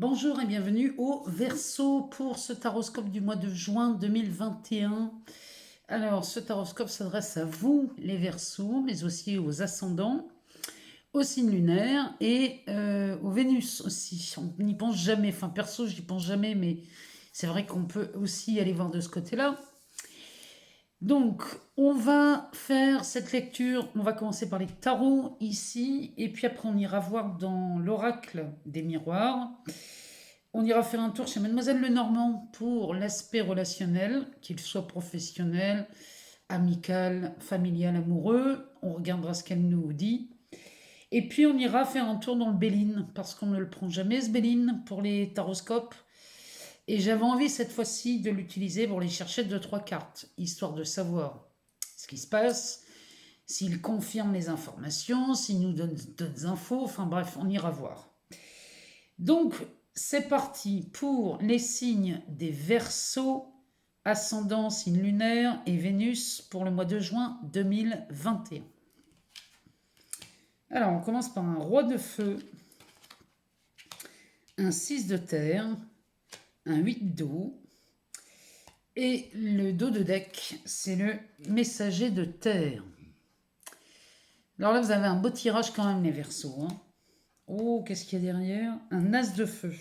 Bonjour et bienvenue au Verseau pour ce taroscope du mois de juin 2021. Alors, ce taroscope s'adresse à vous, les Verseaux, mais aussi aux ascendants, aux signes lunaires et aux Vénus aussi. On n'y pense jamais, enfin perso, je n'y pense jamais, mais c'est vrai qu'on peut aussi aller voir de ce côté-là. Donc, on va faire cette lecture, on va commencer par les tarots ici, et puis après on ira voir dans l'oracle des miroirs. On ira faire un tour chez Mademoiselle Lenormand pour l'aspect relationnel, qu'il soit professionnel, amical, familial, amoureux. On regardera ce qu'elle nous dit. Et puis on ira faire un tour dans le Béline, parce qu'on ne le prend jamais ce Béline pour les taroscopes. Et j'avais envie cette fois-ci de l'utiliser pour les chercher 2-3 cartes, histoire de savoir ce qui se passe, s'il confirme les informations, s'il nous donne d'autres infos, enfin bref, on ira voir. Donc, c'est parti pour les signes des Verseaux, ascendant signe lunaire et Vénus pour le mois de juin 2021. Alors, on commence par un roi de feu, un 6 de terre, un 8 d'eau, et le dos de deck, c'est le messager de terre. Alors là, vous avez un beau tirage quand même, les Verseaux. Hein. Oh, qu'est-ce qu'il y a derrière? Un as de feu.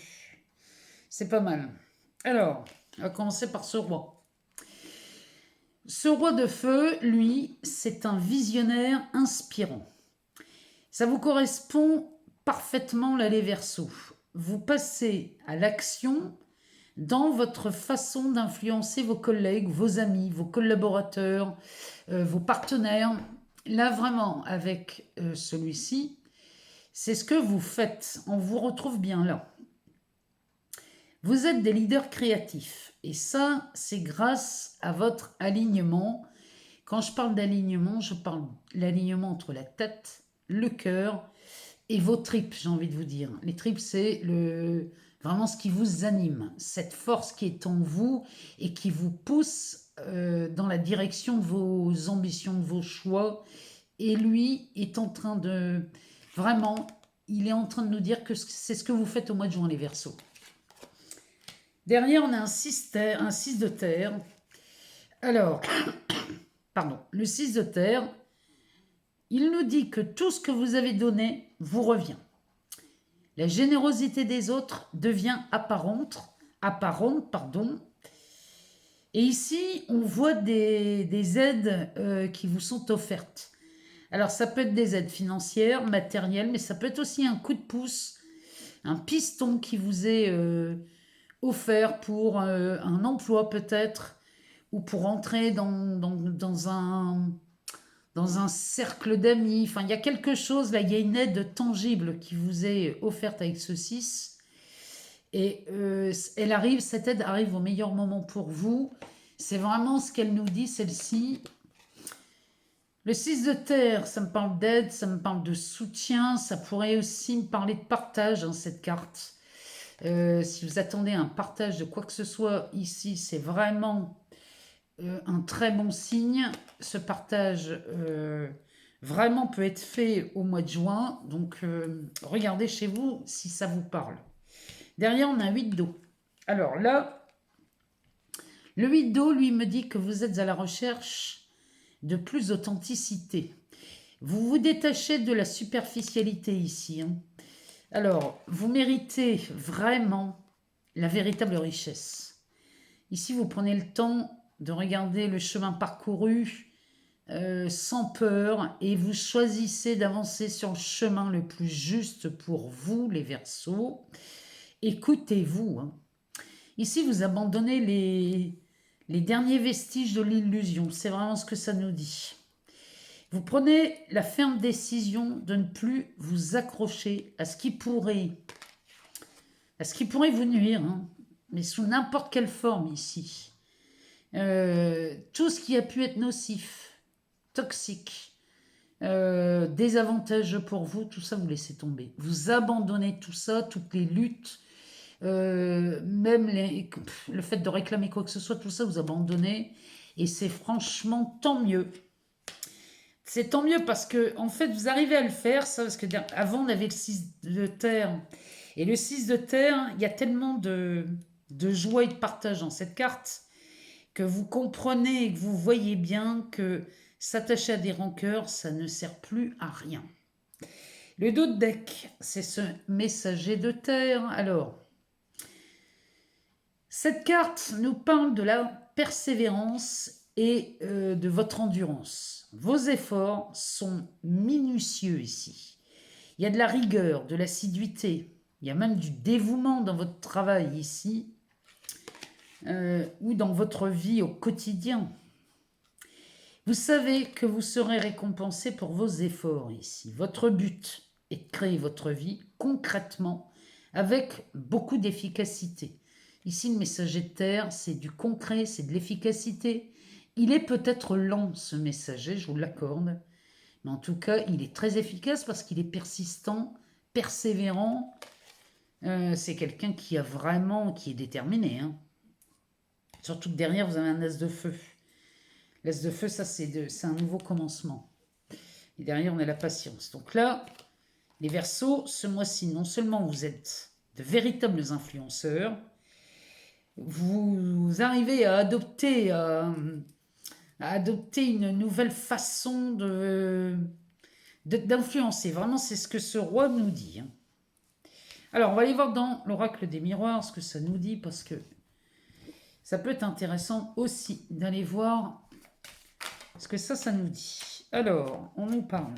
C'est pas mal. Alors, on va commencer par ce roi. Ce roi de feu, lui, c'est un visionnaire inspirant. Ça vous correspond parfaitement là, les Verseaux. Vous passez à l'action dans votre façon d'influencer vos collègues, vos amis, vos collaborateurs, vos partenaires. Là, vraiment, avec celui-ci, c'est ce que vous faites. On vous retrouve bien là. Vous êtes des leaders créatifs. Et ça, c'est grâce à votre alignement. Quand je parle d'alignement, je parle de l'alignement entre la tête, le cœur et vos tripes, j'ai envie de vous dire. Les tripes, c'est vraiment ce qui vous anime, cette force qui est en vous et qui vous pousse dans la direction de vos ambitions, de vos choix. Et lui est en train de... Vraiment, il est en train de nous dire que c'est ce que vous faites au mois de juin, les Verseaux. Derrière, on a un 6 de terre. Alors, pardon, le 6 de terre, il nous dit que tout ce que vous avez donné vous revient. La générosité des autres devient apparente, pardon. Et ici, on voit des aides qui vous sont offertes. Alors, ça peut être des aides financières, matérielles, mais ça peut être aussi un coup de pouce, un piston qui vous est offert pour un emploi peut-être, ou pour entrer dans un cercle d'amis. Enfin, il y a quelque chose, là, il y a une aide tangible qui vous est offerte avec ce 6. Et cette aide arrive au meilleur moment pour vous. C'est vraiment ce qu'elle nous dit, celle-ci. Le 6 de terre, ça me parle d'aide, ça me parle de soutien, ça pourrait aussi me parler de partage, hein, cette carte. Si vous attendez un partage de quoi que ce soit ici, c'est vraiment un très bon signe. Ce partage vraiment peut être fait au mois de juin. Donc, regardez chez vous si ça vous parle. Derrière, on a un 8 d'eau. Alors là, le 8 d'eau, lui, me dit que vous êtes à la recherche de plus d'authenticité. Vous vous détachez de la superficialité ici. Hein. Alors, vous méritez vraiment la véritable richesse. Ici, vous prenez le temps de regarder le chemin parcouru sans peur et vous choisissez d'avancer sur le chemin le plus juste pour vous, les Verseaux. Écoutez-vous. Hein. Ici, vous abandonnez les derniers vestiges de l'illusion. C'est vraiment ce que ça nous dit. Vous prenez la ferme décision de ne plus vous accrocher à ce qui pourrait vous nuire, hein, mais sous n'importe quelle forme ici. Tout ce qui a pu être nocif, toxique, désavantageux pour vous, tout ça vous laissez tomber. Vous abandonnez tout ça, toutes les luttes, même le fait de réclamer quoi que ce soit, tout ça vous abandonnez. Et c'est franchement tant mieux. C'est tant mieux parce que en fait vous arrivez à le faire, ça, parce que avant on avait le 6 de terre Et le 6 de terre, il y a tellement de joie et de partage dans cette carte que vous comprenez et que vous voyez bien que s'attacher à des rancœurs, ça ne sert plus à rien. Le dos de deck, c'est ce messager de terre. Alors, cette carte nous parle de la persévérance et de votre endurance. Vos efforts sont minutieux ici. Il y a de la rigueur, de l'assiduité, il y a même du dévouement dans votre travail ici, ou dans votre vie au quotidien. Vous savez que vous serez récompensé pour vos efforts ici. Votre but est de créer votre vie concrètement avec beaucoup d'efficacité. Ici, le messager de terre, c'est du concret, c'est de l'efficacité. Il est peut-être lent, ce messager, je vous l'accorde. Mais en tout cas, il est très efficace parce qu'il est persistant, persévérant. C'est quelqu'un qui est déterminé. Hein. Surtout que derrière, vous avez un as de feu. L'as de feu, ça, c'est un nouveau commencement. Et derrière, on a la patience. Donc là, les Verseaux, ce mois-ci, non seulement vous êtes de véritables influenceurs, vous arrivez à adopter une nouvelle façon d'influencer. Vraiment, c'est ce que ce roi nous dit. Hein. Alors, on va aller voir dans l'oracle des miroirs ce que ça nous dit, parce que ça peut être intéressant aussi d'aller voir ce que ça nous dit. Alors, on nous parle,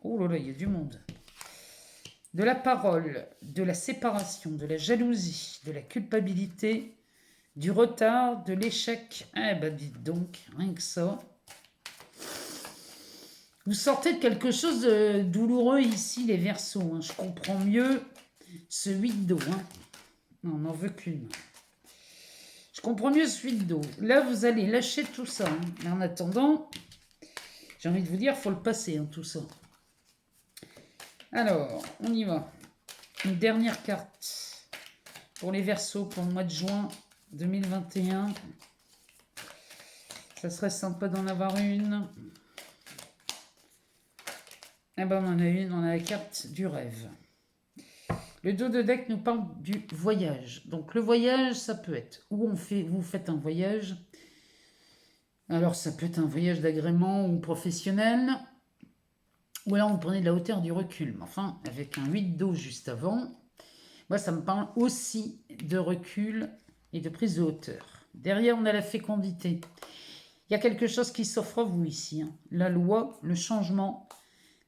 oh là là, il y a du monde, de la parole, de la séparation, de la jalousie, de la culpabilité, du retard, de l'échec. Eh ben, dites donc, rien que ça. Vous sortez de quelque chose de douloureux ici, les Verseaux. Hein. Je comprends mieux ce 8 d'eau. Hein. Non, on n'en veut qu'une. Je comprends mieux ce 8 d'eau. Là, vous allez lâcher tout ça. Hein. Mais en attendant, j'ai envie de vous dire, il faut le passer, hein, tout ça. Alors, on y va. Une dernière carte pour les Verseaux pour le mois de juin 2021. Ça serait sympa d'en avoir une. Eh ben, on en a une, on a la carte du rêve. Le dos de deck nous parle du voyage. Donc, le voyage, ça peut être où vous faites un voyage. Alors, ça peut être un voyage d'agrément ou professionnel. Ou alors, vous prenez de la hauteur, du recul. Mais enfin, avec un 8 d'eau juste avant, moi, ça me parle aussi de recul et de prise de hauteur. Derrière, on a la fécondité. Il y a quelque chose qui s'offre à vous ici. Hein. La loi, le changement,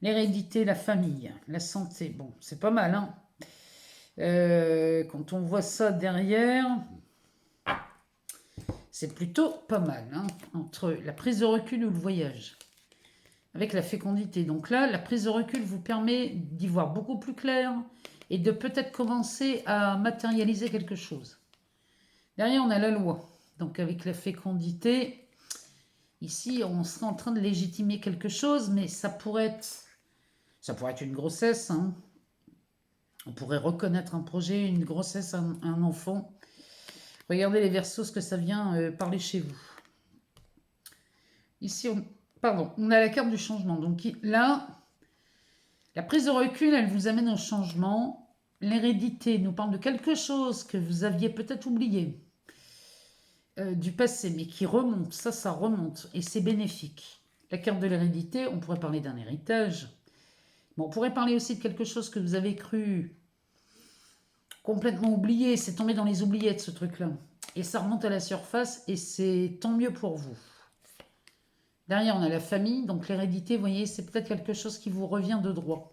l'hérédité, la famille, la santé. Bon, c'est pas mal. Hein. Quand on voit ça derrière, c'est plutôt pas mal. Hein, entre la prise de recul ou le voyage. Avec la fécondité. Donc là, la prise de recul vous permet d'y voir beaucoup plus clair et de peut-être commencer à matérialiser quelque chose. Derrière, on a la loi. Donc avec la fécondité, ici, on serait en train de légitimer quelque chose, mais ça pourrait être une grossesse. Hein. On pourrait reconnaître un projet, une grossesse, un enfant. Regardez les Verseaux, ce que ça vient parler chez vous. Ici, on a la carte du changement. Donc là, la prise de recul, elle vous amène au changement. L'hérédité nous parle de quelque chose que vous aviez peut-être oublié du passé, mais qui remonte. Ça remonte et c'est bénéfique. La carte de l'hérédité, on pourrait parler d'un héritage. Bon, on pourrait parler aussi de quelque chose que vous avez cru complètement oublié. C'est tombé dans les oubliettes, ce truc-là. Et ça remonte à la surface et c'est tant mieux pour vous. Derrière, on a la famille. Donc l'hérédité, vous voyez, c'est peut-être quelque chose qui vous revient de droit.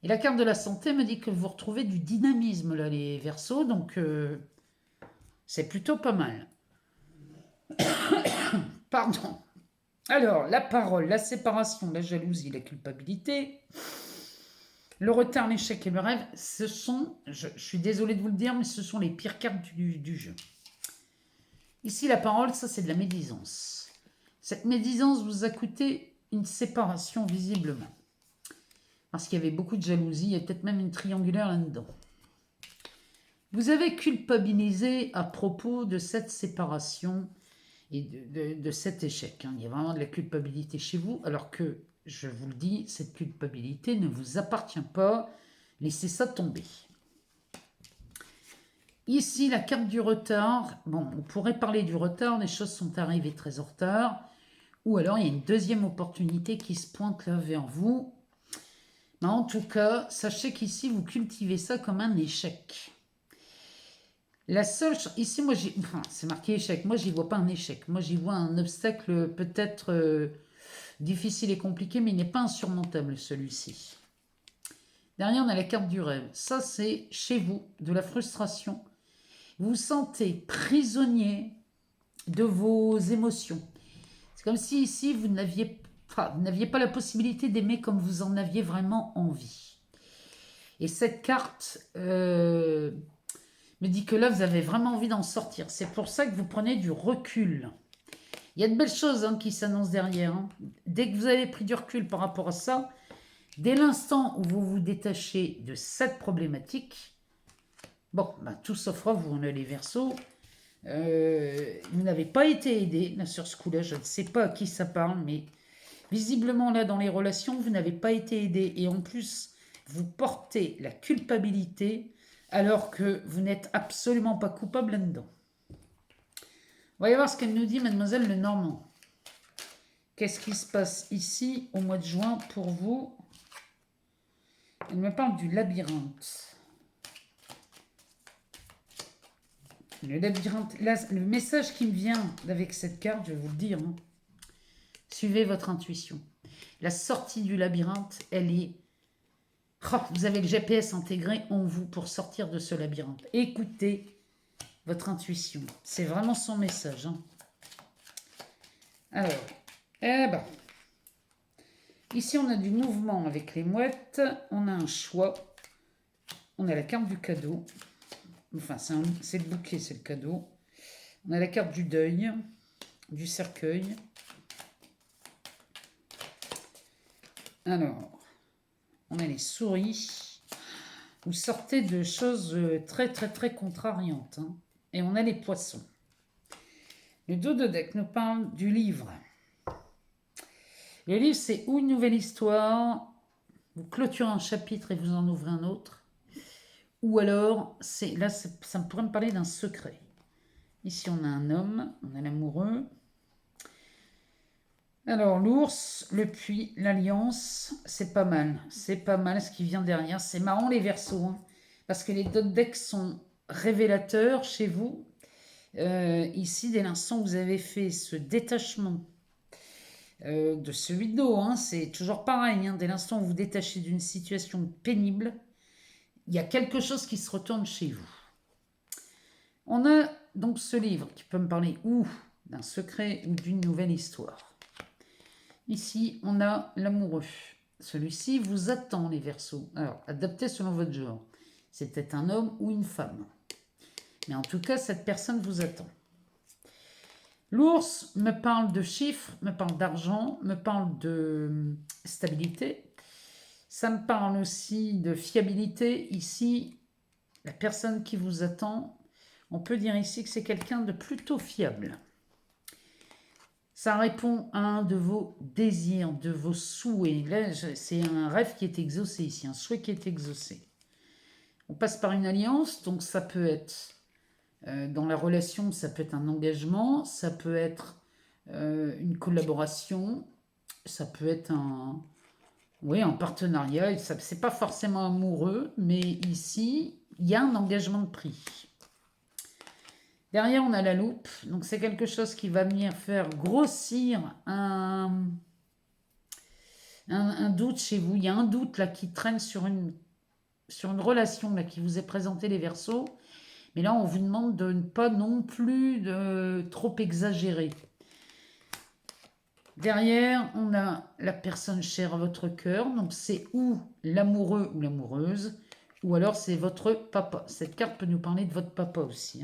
Et la carte de la santé me dit que vous retrouvez du dynamisme, là, les Verseaux. Donc, c'est plutôt pas mal. Pardon. Alors, la parole, la séparation, la jalousie, la culpabilité, le retard, l'échec et le rêve, ce sont, je suis désolée de vous le dire, mais ce sont les pires cartes du jeu. Ici, la parole, ça, c'est de la médisance. Cette médisance vous a coûté une séparation, visiblement. Parce qu'il y avait beaucoup de jalousie, il y a peut-être même une triangulaire là-dedans. Vous avez culpabilisé à propos de cette séparation et de cet échec. Hein. Il y a vraiment de la culpabilité chez vous, alors que, je vous le dis, cette culpabilité ne vous appartient pas. Laissez ça tomber. Ici, la carte du retard. Bon, on pourrait parler du retard. Les choses sont arrivées très en retard. Ou alors, il y a une deuxième opportunité qui se pointe là vers vous. Mais en tout cas, sachez qu'ici, vous cultivez ça comme un échec. La seule chose... Ici, moi, c'est marqué échec. Moi, j'y vois pas un échec. Moi, j'y vois un obstacle peut-être difficile et compliqué, mais il n'est pas insurmontable, celui-ci. Derrière, on a la carte du rêve. Ça, c'est chez vous, de la frustration. Vous vous sentez prisonnier de vos émotions. C'est comme si ici, vous n'aviez pas la possibilité d'aimer comme vous en aviez vraiment envie. Et cette carte me dit que là, vous avez vraiment envie d'en sortir. C'est pour ça que vous prenez du recul. Il y a de belles choses qui s'annoncent derrière. Dès que vous avez pris du recul par rapport à ça, dès l'instant où vous vous détachez de cette problématique, bon, tout s'offre à vous, les Verseaux. Vous n'avez pas été aidé là, sur ce coup-là. Je ne sais pas à qui ça parle, mais visiblement, là, dans les relations, vous n'avez pas été aidé. Et en plus, vous portez la culpabilité alors que vous n'êtes absolument pas coupable là-dedans. On va y voir ce qu'elle nous dit, mademoiselle Lenormand. Qu'est-ce qui se passe ici au mois de juin pour vous? Elle me parle du labyrinthe. Le labyrinthe, là, le message qui me vient avec cette carte, je vais vous le dire, suivez votre intuition. La sortie du labyrinthe, elle est... vous avez le GPS intégré en vous pour sortir de ce labyrinthe. Écoutez votre intuition. C'est vraiment son message. Alors, ici, on a du mouvement avec les mouettes. On a un choix. On a la carte du cadeau. Enfin, c'est le bouquet, c'est le cadeau. On a la carte du deuil, du cercueil. Alors, on a les souris. Vous sortez de choses très, très, très contrariantes. Et on a les poissons. Le dos de deck nous parle du livre. Le livre, c'est ou une nouvelle histoire, vous clôturez un chapitre et vous en ouvrez un autre. Ou alors, là, ça pourrait me parler d'un secret. Ici, on a un homme, on a l'amoureux. Alors, l'ours, le puits, l'alliance, c'est pas mal. C'est pas mal ce qui vient derrière. C'est marrant les Verseaux, parce que les dot decks sont révélateurs chez vous. Ici, dès l'instant où vous avez fait ce détachement de ce 8 d'eau, c'est toujours pareil. Dès l'instant où vous détachez d'une situation pénible, il y a quelque chose qui se retourne chez vous. On a donc ce livre qui peut me parler ou d'un secret ou d'une nouvelle histoire. Ici, on a l'amoureux. Celui-ci vous attend, les Verseaux. Alors, adaptez selon votre genre. C'est peut-être un homme ou une femme. Mais en tout cas, cette personne vous attend. L'ours me parle de chiffres, me parle d'argent, me parle de stabilité. Ça me parle aussi de fiabilité. Ici, la personne qui vous attend, on peut dire ici que c'est quelqu'un de plutôt fiable. Ça répond à un de vos désirs, de vos souhaits. Là, c'est un rêve qui est exaucé ici, un souhait qui est exaucé. On passe par une alliance, donc ça peut être dans la relation, ça peut être un engagement, ça peut être une collaboration, ça peut être un partenariat. C'est pas forcément amoureux, mais ici, il y a un engagement de prix. Derrière, on a la loupe. Donc, c'est quelque chose qui va venir faire grossir un doute chez vous. Il y a un doute là qui traîne sur une relation là, qui vous est présentée, les Verseaux. Mais là, on vous demande de ne pas non plus de trop exagérer. Derrière, on a la personne chère à votre cœur. Donc, c'est ou l'amoureux ou l'amoureuse, ou alors c'est votre papa. Cette carte peut nous parler de votre papa aussi.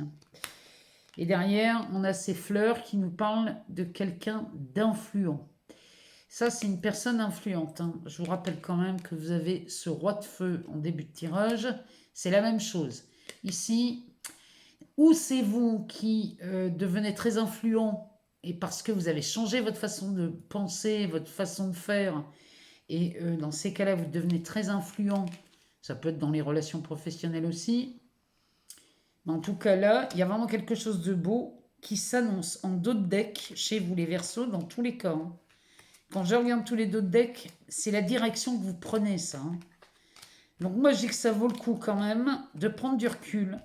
Et derrière, on a ces fleurs qui nous parlent de quelqu'un d'influent. Ça, c'est une personne influente. Je vous rappelle quand même que vous avez ce roi de feu en début de tirage. C'est la même chose. Ici, ou c'est vous qui devenez très influent et parce que vous avez changé votre façon de penser, votre façon de faire, et dans ces cas-là, vous devenez très influent Ça peut être dans les relations professionnelles aussi. Mais en tout cas là, il y a vraiment quelque chose de beau qui s'annonce en dos de deck chez vous les Verseaux dans tous les cas. Hein. Quand je regarde tous les dos de deck, c'est la direction que vous prenez ça. Hein. Donc moi je dis que ça vaut le coup quand même de prendre du recul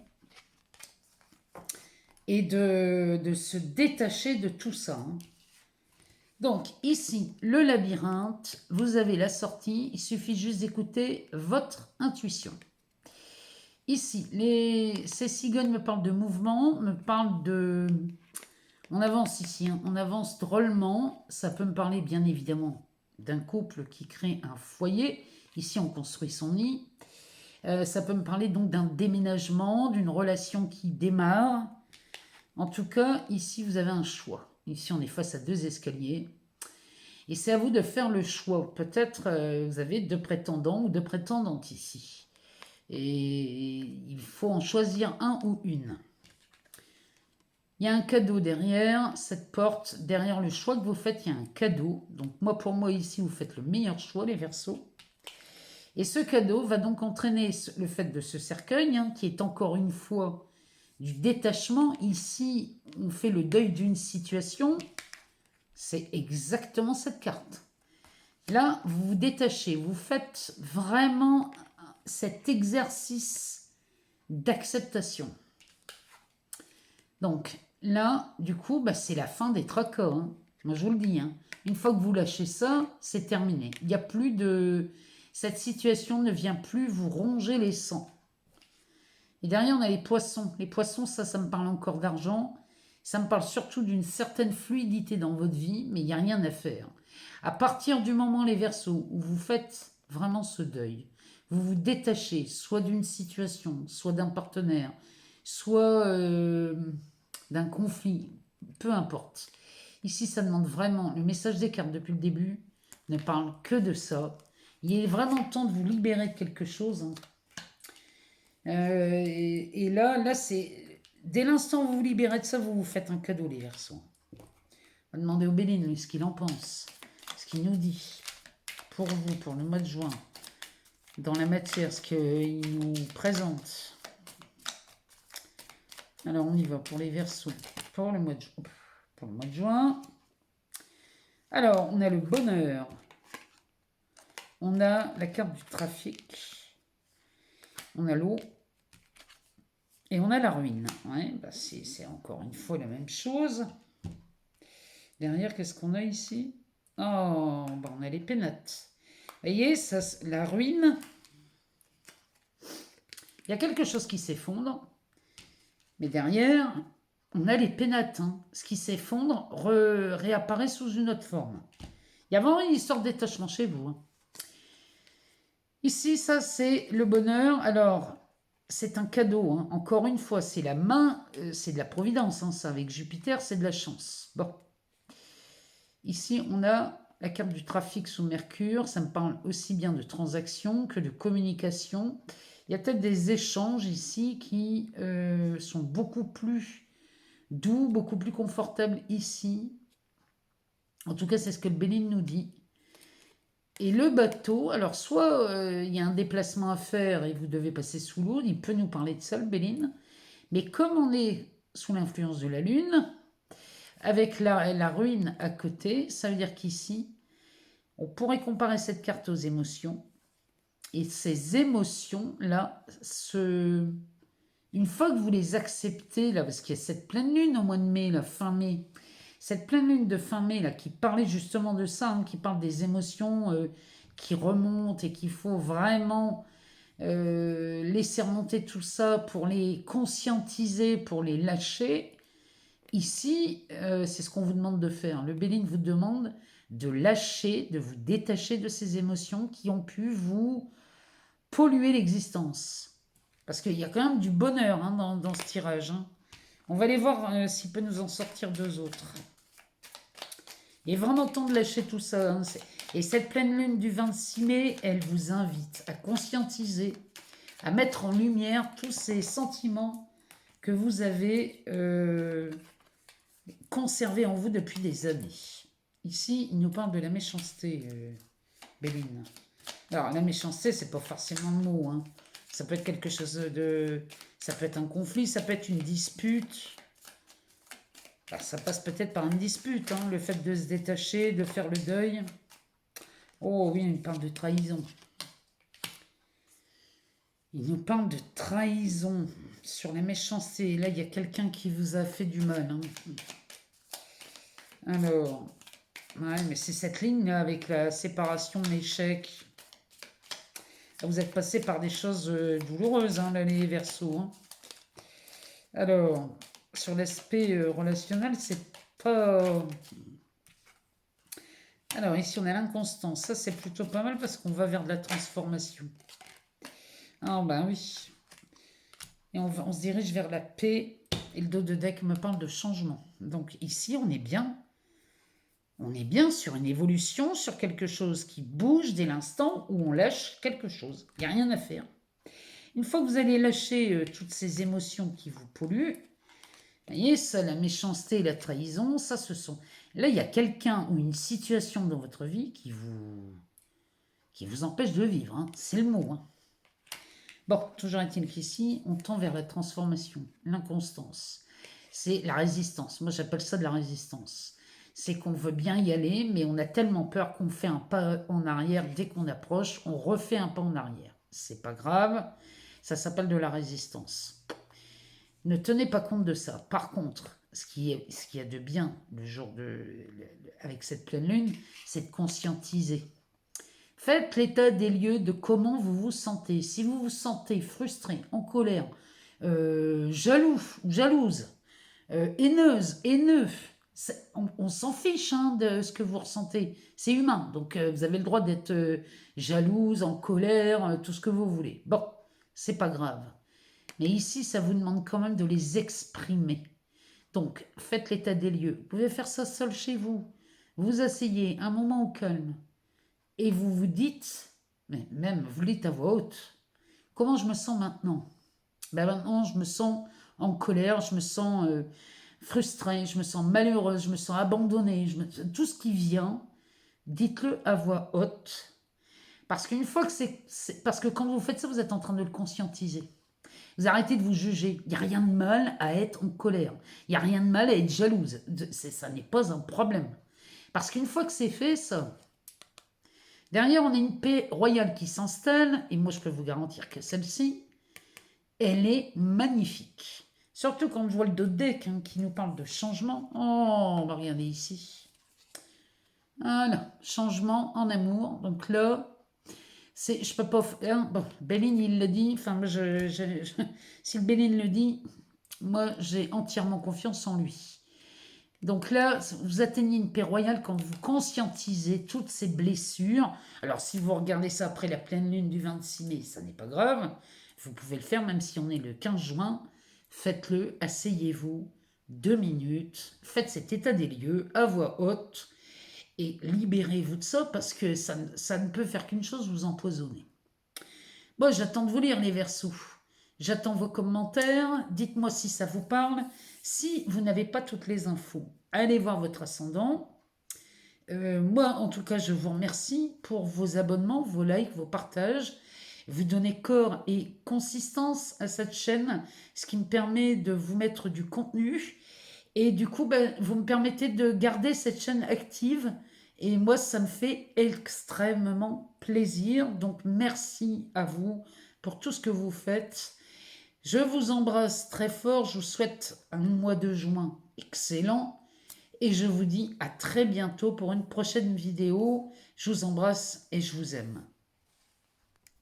et de se détacher de tout ça. Hein. Donc ici, le labyrinthe, vous avez la sortie, il suffit juste d'écouter votre intuition. Ici, ces cigognes me parlent de mouvement, me parlent de... On avance ici, hein, on avance drôlement, ça peut me parler bien évidemment d'un couple qui crée un foyer, ici on construit son nid, ça peut me parler donc d'un déménagement, d'une relation qui démarre. En tout cas, ici vous avez un choix. Ici on est face à 2 escaliers. Et c'est à vous de faire le choix. Peut-être vous avez 2 prétendants ou 2 prétendantes ici. Et il faut en choisir un ou une. Il y a un cadeau derrière cette porte. Derrière le choix que vous faites, il y a un cadeau. Donc pour moi ici, vous faites le meilleur choix, les Verseaux. Et ce cadeau va donc entraîner le fait de ce cercueil, hein, qui est encore une fois du détachement. Ici, on fait le deuil d'une situation. C'est exactement cette carte. Là, vous vous détachez, vous faites vraiment cet exercice d'acceptation. Donc là, du coup, c'est la fin des tracas. Hein. Moi, je vous le dis. Hein. Une fois que vous lâchez ça, c'est terminé. Il n'y a plus de... Cette situation ne vient plus vous ronger les sangs. Et derrière, on a les poissons. Les poissons, ça me parle encore d'argent. Ça me parle surtout d'une certaine fluidité dans votre vie, mais il n'y a rien à faire. À partir du moment, les Verseaux, où vous faites vraiment ce deuil, vous vous détachez soit d'une situation, soit d'un partenaire, soit d'un conflit, peu importe. Ici, ça demande vraiment, le message des cartes depuis le début ne parle que de ça. Il est vraiment temps de vous libérer de quelque chose. Hein. Et là c'est... Dès l'instant où vous vous libérez de ça, vous vous faites un cadeau, les Verseaux. On va demander au Béline, lui, ce qu'il en pense. Ce qu'il nous dit. Pour vous, pour le mois de juin. Dans la matière, ce qu'il nous présente. Alors, on y va pour les Verseaux. Pour le mois de juin. Alors, on a le bonheur. On a la carte du trafic. On a l'eau. Et on a la ruine. Ouais, c'est encore une fois la même chose. Derrière, qu'est-ce qu'on a ici? Oh, on a les pénates. Vous voyez, ça, la ruine. Il y a quelque chose qui s'effondre. Mais derrière, on a les pénates. Hein. Ce qui s'effondre réapparaît sous une autre forme. Il y a vraiment une histoire de détachement chez vous. Hein. Ici, ça, c'est le bonheur. Alors... C'est un cadeau, hein. Encore une fois, c'est la main, c'est de la providence, hein, ça, avec Jupiter, c'est de la chance. Bon. Ici, on a la carte du trafic sous Mercure, ça me parle aussi bien de transactions que de communication. Il y a peut-être des échanges ici qui sont beaucoup plus doux, beaucoup plus confortables ici. En tout cas, c'est ce que le Béline nous dit. Et le bateau, alors soit il y a un déplacement à faire et vous devez passer sous l'eau, il peut nous parler de ça, le Béline. Mais comme on est sous l'influence de la Lune, avec la ruine à côté, ça veut dire qu'ici, on pourrait comparer cette carte aux émotions. Et ces émotions-là, une fois que vous les acceptez, là, parce qu'il y a cette pleine lune au mois de mai, la fin mai, cette pleine lune de fin mai, là, qui parlait justement de ça, hein, qui parle des émotions qui remontent et qu'il faut vraiment laisser remonter tout ça pour les conscientiser, pour les lâcher. Ici, c'est ce qu'on vous demande de faire. Le Béline vous demande de lâcher, de vous détacher de ces émotions qui ont pu vous polluer l'existence. Parce qu'il y a quand même du bonheur hein, dans ce tirage. Hein. On va aller voir s'il peut nous en sortir 2 autres. Il est vraiment temps de lâcher tout ça. Hein. Et cette pleine lune du 26 mai, elle vous invite à conscientiser, à mettre en lumière tous ces sentiments que vous avez conservés en vous depuis des années. Ici, il nous parle de la méchanceté, Béline. Alors, la méchanceté, c'est pas forcément le mot, hein. Ça peut être quelque chose de... Ça peut être un conflit, ça peut être une dispute. Alors, ça passe peut-être par une dispute, hein, le fait de se détacher, de faire le deuil. Oh oui, il parle de trahison. Il nous parle de trahison sur les méchancetés. Là, il y a quelqu'un qui vous a fait du mal, hein. Alors, ouais, mais c'est cette ligne là avec la séparation, l'échec. Vous êtes passé par des choses douloureuses, hein, là, les Verseaux, hein. Alors, sur l'aspect relationnel, c'est pas... Alors, ici, on a l'inconstance. Ça, c'est plutôt pas mal parce qu'on va vers de la transformation. Ah, ben oui. Et on se dirige vers la paix. Et le dos de deck me parle de changement. Donc, ici, on est bien. On est bien sur une évolution, sur quelque chose qui bouge dès l'instant où on lâche quelque chose. Il n'y a rien à faire. Une fois que vous allez lâcher toutes ces émotions qui vous polluent, vous voyez, ça, la méchanceté et la trahison, ça, ce sont... Là, il y a quelqu'un ou une situation dans votre vie qui vous empêche de vivre, hein. C'est le mot, hein. Bon, toujours est-il qu'ici, on tend vers la transformation, l'inconstance. C'est la résistance. Moi, j'appelle ça de la résistance. C'est qu'on veut bien y aller, mais on a tellement peur qu'on fait un pas en arrière. Dès qu'on approche, on refait un pas en arrière. C'est pas grave. Ça s'appelle de la résistance. Ne tenez pas compte de ça. Par contre, ce qu'il y a de bien avec cette pleine lune, c'est de conscientiser. Faites l'état des lieux de comment vous vous sentez. Si vous vous sentez frustré, en colère, jaloux ou jalouse, haineuse, haineux, on s'en fiche, hein, de ce que vous ressentez. C'est humain, donc vous avez le droit d'être jalouse, en colère, tout ce que vous voulez. Bon, c'est pas grave. Mais ici, ça vous demande quand même de les exprimer. Donc, faites l'état des lieux. Vous pouvez faire ça seul chez vous. Vous asseyez un moment au calme et vous vous dites, mais même vous le dites à voix haute, comment je me sens maintenant? Ben maintenant, je me sens en colère, je me sens frustrée, je me sens malheureuse, je me sens abandonnée, tout ce qui vient, dites-le à voix haute. Parce qu'une fois que parce que quand vous faites ça, vous êtes en train de le conscientiser. Vous arrêtez de vous juger. Il n'y a rien de mal à être en colère. Il n'y a rien de mal à être jalouse. Ça n'est pas un problème. Parce qu'une fois que c'est fait, ça, derrière, on a une paix royale qui s'installe. Et moi, je peux vous garantir que celle-ci, elle est magnifique. Surtout quand je vois le dos de deck, hein, qui nous parle de changement. Oh, regardez ici. Voilà, changement en amour. Donc là, je peux pas... Hein, bon, Béline, il le dit. Enfin, si le Béline le dit, moi, j'ai entièrement confiance en lui. Donc là, vous atteignez une paix royale quand vous conscientisez toutes ces blessures. Alors, si vous regardez ça après la pleine lune du 26 mai, ça n'est pas grave. Vous pouvez le faire même si on est le 15 juin. Faites-le, asseyez-vous 2 minutes, faites cet état des lieux à voix haute et libérez-vous de ça parce que ça ne peut faire qu'une chose, vous empoisonner. Bon, j'attends de vous lire les Verseaux. J'attends vos commentaires. Dites-moi si ça vous parle. Si vous n'avez pas toutes les infos, allez voir votre ascendant. Moi, en tout cas, je vous remercie pour vos abonnements, vos likes, vos partages. Vous donnez corps et consistance à cette chaîne, ce qui me permet de vous mettre du contenu. Et du coup, vous me permettez de garder cette chaîne active. Et moi, ça me fait extrêmement plaisir. Donc, merci à vous pour tout ce que vous faites. Je vous embrasse très fort. Je vous souhaite un mois de juin excellent. Et je vous dis à très bientôt pour une prochaine vidéo. Je vous embrasse et je vous aime.